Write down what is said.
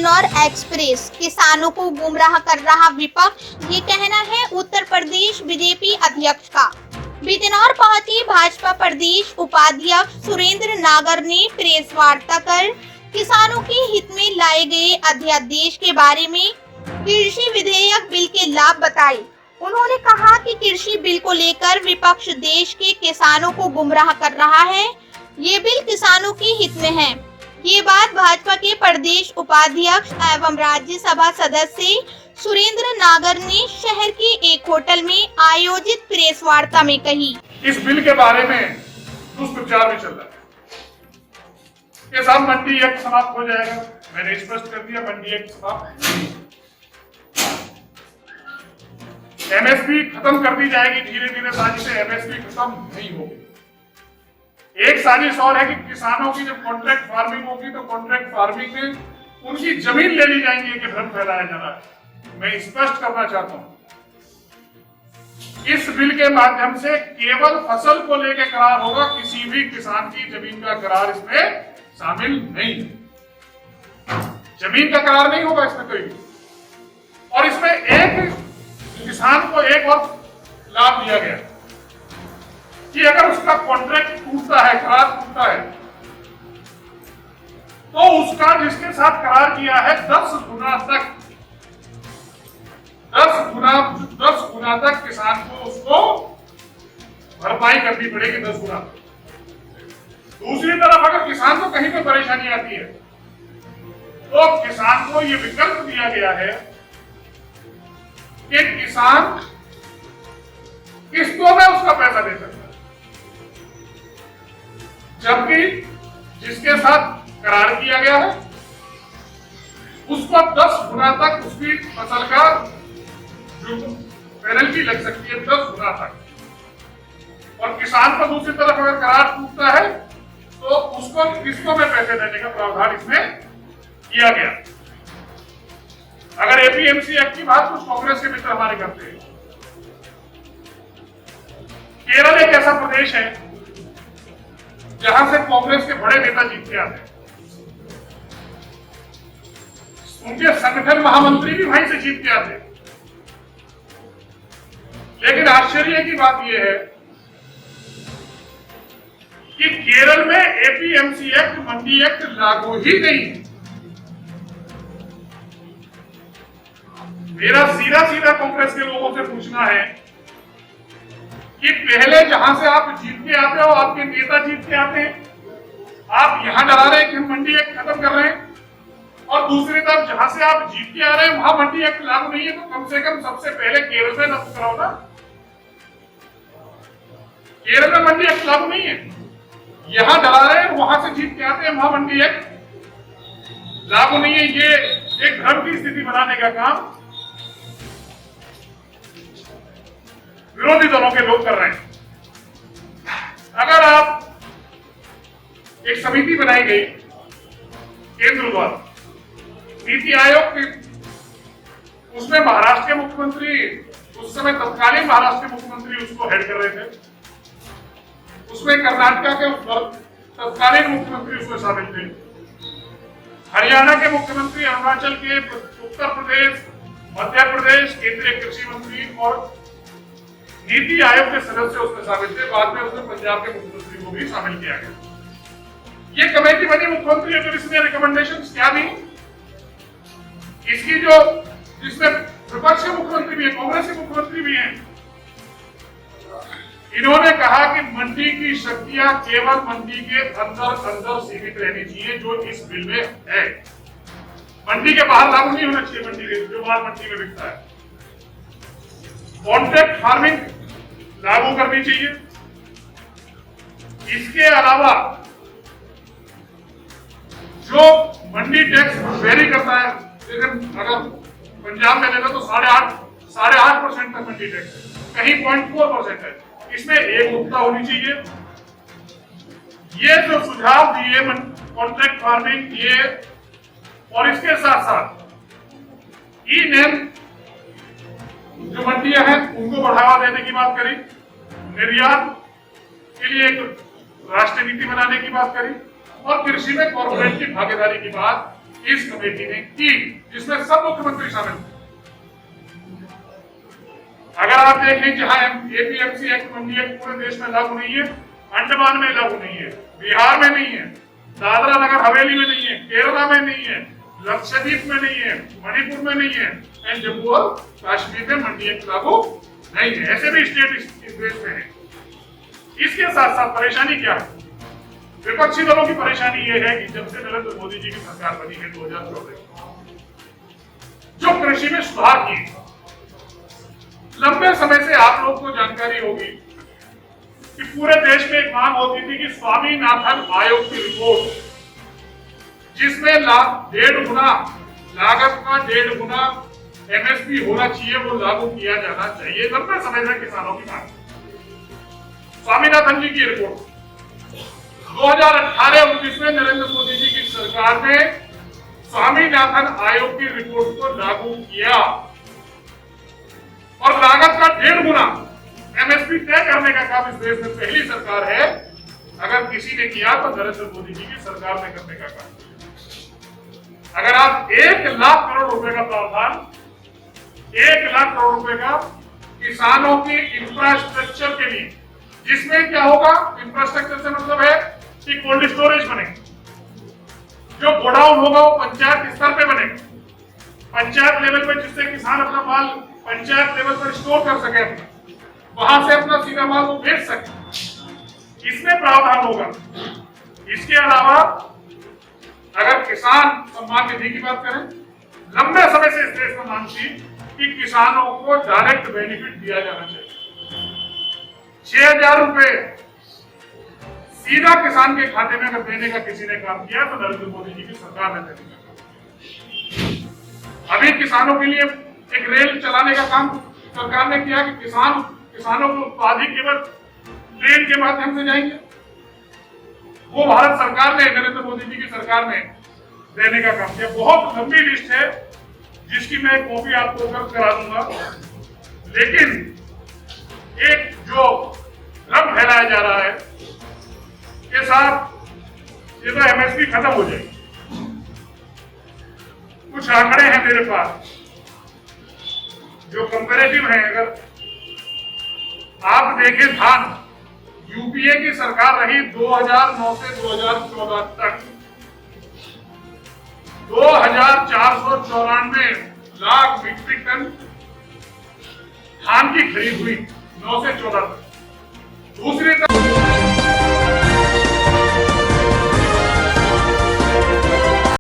Bijnor express, किसानों को गुमराह कर रहा विपक्ष, ये कहना है उत्तर प्रदेश बीजेपी अध्यक्ष का। बिजनौर पहुंचे भाजपा प्रदेश उपाध्यक्ष सुरेंद्र नागर ने प्रेस वार्ता कर किसानों के हित में लाए गए अध्यादेश के बारे में कृषि विधेयक बिल के लाभ बताए। उन्होंने कहा कि कृषि बिल को लेकर विपक्ष देश के किसानों को गुमराह कर रहा है। ये बिल किसानों के हित में है। ये बात भाजपा के प्रदेश उपाध्यक्ष एवं राज्यसभा सदस्य सुरेंद्र नागर ने शहर के एक होटल में आयोजित प्रेस वार्ता में कही। इस बिल के बारे में दुष्प्रचार भी चल रहा है कि सब मंडी एक्ट समाप्त हो जाएगा। मैंने स्पष्ट कर दिया, मंडी एक्ट समाप्त नहीं। एमएसपी खत्म कर दी जाएगी धीरे धीरे, साजिश से एमएसपी खत्म नहीं होगी। एक साजिश और है कि किसानों की जब कॉन्ट्रैक्ट फार्मिंग होगी तो कॉन्ट्रैक्ट फार्मिंग में उनकी जमीन ले ली जाएंगी, कि भ्रम फैलाया जा रहा है। मैं स्पष्ट करना चाहता हूं, इस बिल के माध्यम से केवल फसल को लेकर करार होगा, किसी भी किसान की जमीन का करार इसमें शामिल नहीं। जमीन का करार नहीं होगा इसमें कोई। और इसमें एक किसान को एक और लाभ दिया गया कि अगर उसका कॉन्ट्रैक्ट टूटता है, करार टूटता है, तो उसका जिसके साथ करार किया है 10 गुना तक किसान को उसको भरपाई करनी पड़ेगी, 10 गुना। दूसरी तरफ अगर किसान को कहीं पे परेशानी आती है तो किसान को ये विकल्प दिया गया है कि किसान किस्तों में उसका पैसा दे सकता है, जबकि जिसके साथ करार किया गया है उसको 10 गुना तक उसकी फसल का जो पेनल्टी लग सकती है, 10 गुना तक। और किसान को दूसरी तरफ अगर करार टूटता है तो उसको किस्तों में पैसे देने का प्रावधान इसमें किया गया। अगर एपीएमसी एक्ट की बात कुछ कांग्रेस के मित्र हमारे करते हैं, केरल एक ऐसा प्रदेश है जहां से कांग्रेस के बड़े नेता जीत के आते हैं। उनके संगठन महामंत्री भी वहीं से जीत के आते हैं। लेकिन आश्चर्य की बात यह है कि केरल में एपीएमसी एक्ट, मंडी एक्ट लागू ही नहीं है। मेरा सीधा कांग्रेस के लोगों से पूछना है कि पहले जहां से आप जीत के आते हो, आपके नेता जीत के आते हैं, आप यहां डरा रहे हैं कि हम मंडी एक्ट खत्म कर रहे हैं, और दूसरी तरफ जहां से आप जीत के आ रहे हैं वहां मंडी एक्ट लागू नहीं है, तो कम से कम सबसे पहले केरल में रद्द कराओ ना। केरल में मंडी एक्ट लागू नहीं है, यहां डरा रहे हैं, वहां से जीत के आते हैं, वहां मंडी एक्ट लागू नहीं है। ये एक भ्रम की स्थिति बनाने का काम विरोधी दलों के लोग कर रहे हैं। अगर आप एक समिति बनाई गई केंद्र द्वारा, नीति आयोग की, उसमें महाराष्ट्र के मुख्यमंत्री, उस समय तत्कालीन महाराष्ट्र के मुख्यमंत्री उसको हेड कर रहे थे, उसमें कर्नाटका के तत्कालीन मुख्यमंत्री उसमें शामिल थे, हरियाणा के मुख्यमंत्री, अरुणाचल के, उत्तर प्रदेश, मध्य प्रदेश, केंद्रीय कृषि मंत्री और नीति आयोग के सदस्य उसमें शामिल थे। बाद में उसमें पंजाब के मुख्यमंत्री को भी शामिल किया गया। ये कमेटी बनी मुख्यमंत्री और इसने रिकमेंडेशंस क्या दी, इसकी जो जिसमें विपक्ष के मुख्यमंत्री भी है, कांग्रेस के मुख्यमंत्री भी हैं, इन्होंने कहा कि मंडी की शक्तियां केवल मंडी के अंदर सीमित रहनी चाहिए, जो इस बिल में है। मंडी के बाहर लागू नहीं होना चाहिए, मंडी के जो माल मंडी में बिकता है। कॉन्ट्रैक्ट फार्मिंग लागू करनी चाहिए। इसके अलावा जो मंडी टैक्स वेरी करता है, लेकिन अगर पंजाब में लेना तो 8.5% तक मंडी टैक्स है, कहीं 0.4% है, इसमें एक मुक्ता होनी चाहिए। ये जो सुझाव दिए कॉन्ट्रैक्ट फार्मिंग, ये और इसके साथ साथ ई नेम जो मंडियां हैं उनको बढ़ावा देने की बात करी, निर्यात के लिए एक राष्ट्रीय नीति बनाने की बात करी, और कृषि में कॉर्पोरेट की भागीदारी की बात इस कमेटी ने की, जिसमें सब मुख्यमंत्री शामिल थे। अगर आप देखें, जहां एपीएमसी एक्ट, मंडी एक्ट पूरे देश में लागू नहीं है, अंडमान में लागू नहीं है, बिहार में नहीं है, दादरा नगर हवेली में नहीं है, केरला में नहीं है, लक्षद्वीप में नहीं है, मणिपुर में नहीं है, एंड जम्मू और कश्मीर में मंडी एक्ट लागू नहीं है। ऐसे भी स्टेट इस देश में है। इसके साथ साथ परेशानी क्या है? विपक्षी दलों की परेशानी यह है कि जब से नरेंद्र मोदी जी की सरकार बनी है 2014, जो कृषि में सुधार किए, लंबे समय से आप लोग को जानकारी होगी कि पूरे देश में एक मांग होती थी कि स्वामीनाथन आयोग की रिपोर्ट, जिसमें 1.5 गुना लागत का 1.5 गुना एमएसपी होना चाहिए, वो लागू किया जाना चाहिए। लंबे समय से किसानों की मांग। स्वामीनाथन जी की रिपोर्ट 2018-19 में नरेंद्र मोदी जी की सरकार ने स्वामीनाथन आयोग की रिपोर्ट को लागू किया और लागत का 1.5 गुना एमएसपी तय करने का काम इस देश में पहली सरकार है। अगर किसी ने किया तो नरेंद्र मोदी जी की सरकार ने करने का काम। अगर आप 1 लाख करोड़ रुपए का प्रावधान, 1 लाख करोड़ रुपए का किसानों के इंफ्रास्ट्रक्चर के लिए, जिसमें क्या होगा, इंफ्रास्ट्रक्चर से मतलब है कि कोल्ड स्टोरेज बनेगा, जो गोडाउन होगा वो पंचायत स्तर पे बनेगा, पंचायत लेवल पे, जिससे किसान अपना माल पंचायत लेवल पर स्टोर कर सके, वहां से अपना सीधा माल वो बेच सके, इसमें प्रावधान होगा। इसके अलावा अगर किसान सम्मान निधि की बात करें, लंबे समय से इस देश में मांग थी कि किसानों को डायरेक्ट बेनिफिट दिया जाना चाहिए। 6,000 रुपए सीधा किसान के खाते में अगर देने का किसी ने काम किया तो नरेंद्र मोदी जी की सरकार ने देने का काम। अभी किसानों के लिए एक रेल चलाने का काम सरकार ने किया कि किसानों को उत्पादित केवल ट्रेन के माध्यम से जाएंगे। वो भारत सरकार ने, नरेंद्र मोदी जी की सरकार ने देने का काम किया। बहुत लंबी लिस्ट है जिसकी मैं कॉपी आपको उपलब्ध करा दूंगा, लेकिन एक जो भ्रम फैलाया जा रहा है कि साहब ये तो एमएसपी खत्म हो जाएगी। कुछ आंकड़े हैं मेरे पास जो कंपैरेटिव है। अगर आप देखें, धान यूपीए की सरकार रही 2009 से 2014 तक 2,494 लाख मीट्रिक टन धान की खरीद हुई 9 से 14 तक। दूसरी तरफ